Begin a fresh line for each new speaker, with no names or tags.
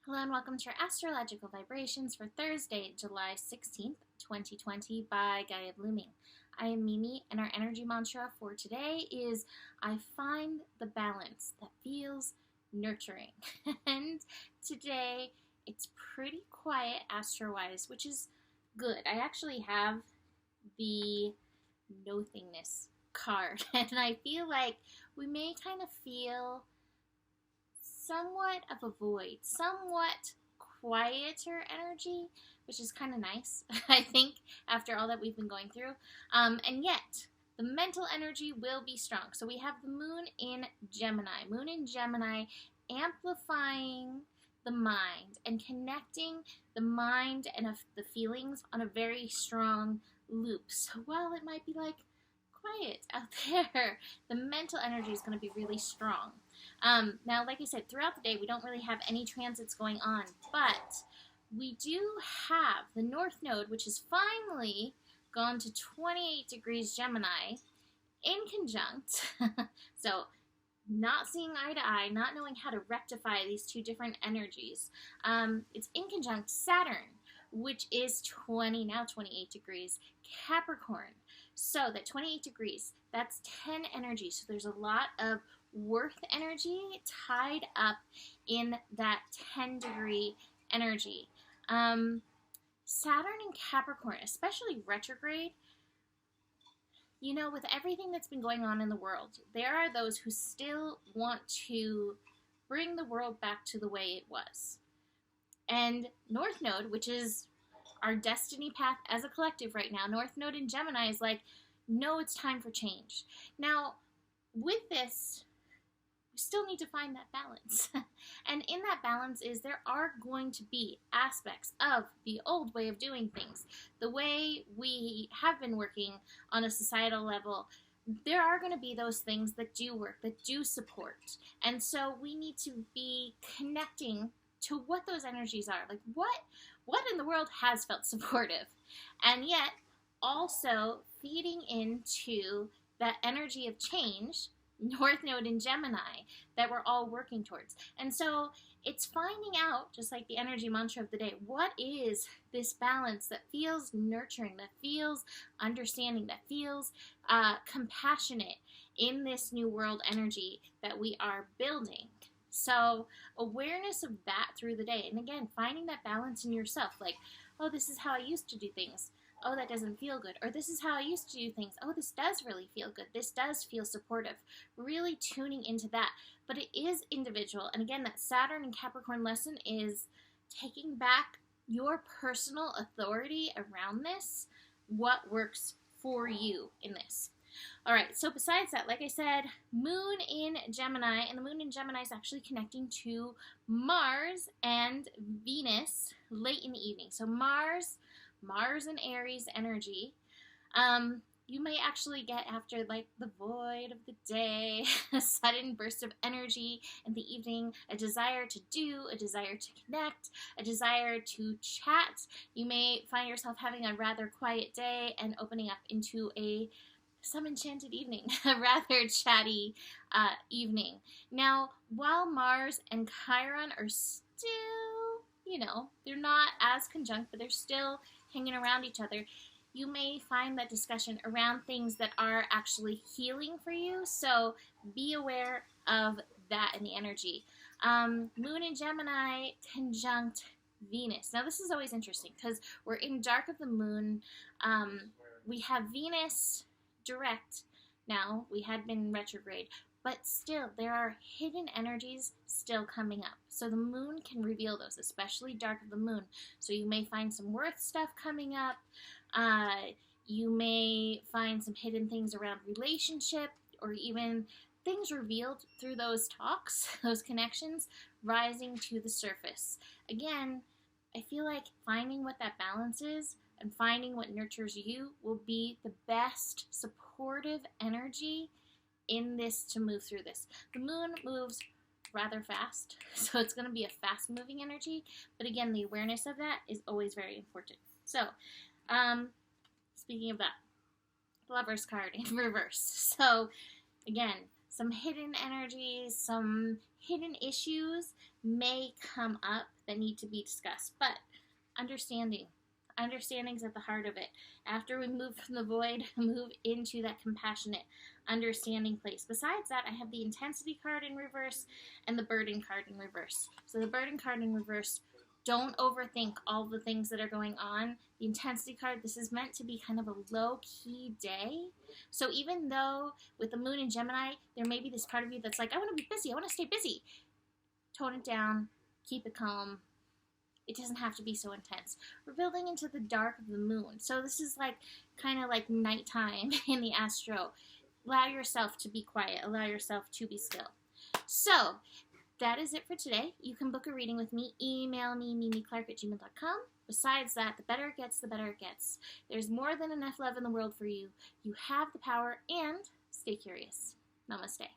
Hello and welcome to your astrological vibrations for Thursday, July 16th, 2020 by Gaia Blooming. I am Mimi, and our energy mantra for today is I find the balance that feels nurturing. And today it's pretty quiet astro-wise, which is good. I actually have the nothingness card, and I feel like we may kind of feel somewhat of a void, somewhat quieter energy, which is kind of nice, I think, after all that we've been going through. And yet, the mental energy will be strong. So we have the moon in Gemini. Moon in Gemini amplifying the mind and connecting the mind and the feelings on a very strong loop. So while it might be like quiet out there, the mental energy is going to be really strong. Now, like I said, throughout the day, we don't really have any transits going on, but we do have the North Node, which has finally gone to 28 degrees Gemini, Inconjunct. So, not seeing eye to eye, not knowing how to rectify these two different energies. It's Inconjunct Saturn, which is now 28 degrees Capricorn. So, that 28 degrees, that's 10 energies. So, there's a lot of worth energy tied up in that 10 degree energy. Saturn and Capricorn, especially retrograde, with everything that's been going on in the world, there are those who still want to bring the world back to the way it was. And North Node, which is our destiny path as a collective right now, North Node in Gemini is like, no, it's time for change. Now, with this, we still need to find that balance. And in that balance there are going to be aspects of the old way of doing things. The way we have been working on a societal level, there are going to be those things that do work, that do support. And so we need to be connecting to what those energies are. Like what in the world has felt supportive? And yet also feeding into that energy of change, North Node in Gemini, that we're all working towards. And so it's finding out, just like the energy mantra of the day, what is this balance that feels nurturing, that feels understanding, that feels compassionate in this new world energy that we are building. So awareness of that through the day. And again, finding that balance in yourself. Like, oh, this is how I used to do things. Oh, that doesn't feel good. Or this is how I used to do things. Oh, this does really feel good. This does feel supportive. Really tuning into that. But it is individual. And again, that Saturn and Capricorn lesson is taking back your personal authority around this. What works for you in this. All right, so besides that, like I said, Moon in Gemini, and the Moon in Gemini is actually connecting to Mars and Venus late in the evening. So Mars and Aries energy. You may actually get, after like the void of the day, a sudden burst of energy in the evening, a desire to do, a desire to connect, a desire to chat. You may find yourself having a rather quiet day and opening up into some enchanted evening, a rather chatty evening. Now, while Mars and Chiron are still, they're not as conjunct, but they're still hanging around each other, you may find that discussion around things that are actually healing for you. So be aware of that in the energy. Moon in Gemini conjunct Venus. Now, this is always interesting because we're in dark of the moon. We have Venus direct now. We had been retrograde, but still there are hidden energies still coming up. So the moon can reveal those, especially dark of the moon. So you may find some worth stuff coming up. You may find some hidden things around relationship, or even things revealed through those talks, those connections, rising to the surface. Again, I feel like finding what that balance is and finding what nurtures you will be the best supportive energy in this to move through this. The moon moves rather fast, so it's going to be a fast-moving energy, but again, the awareness of that is always very important. So, speaking of that, Lover's card in reverse. So, again, some hidden energies, some hidden issues may come up that need to be discussed. But understanding's at the heart of it. After we move from the void, move into that compassionate, understanding place. Besides that, I have the intensity card in reverse and the burden card in reverse. So the burden card in reverse, don't overthink all the things that are going on. The intensity card, this is meant to be kind of a low-key day. So even though with the moon in Gemini, there may be this part of you that's like, I want to be busy, I want to stay busy. Tone it down, keep it calm. It doesn't have to be so intense. We're building into the dark of the moon. So this is like kind of like nighttime in the astro. Allow yourself to be quiet. Allow yourself to be still. So that is it for today. You can book a reading with me. Email me, mimiclark@gmail.com. Besides that, the better it gets, the better it gets. There's more than enough love in the world for you. You have the power, and stay curious. Namaste.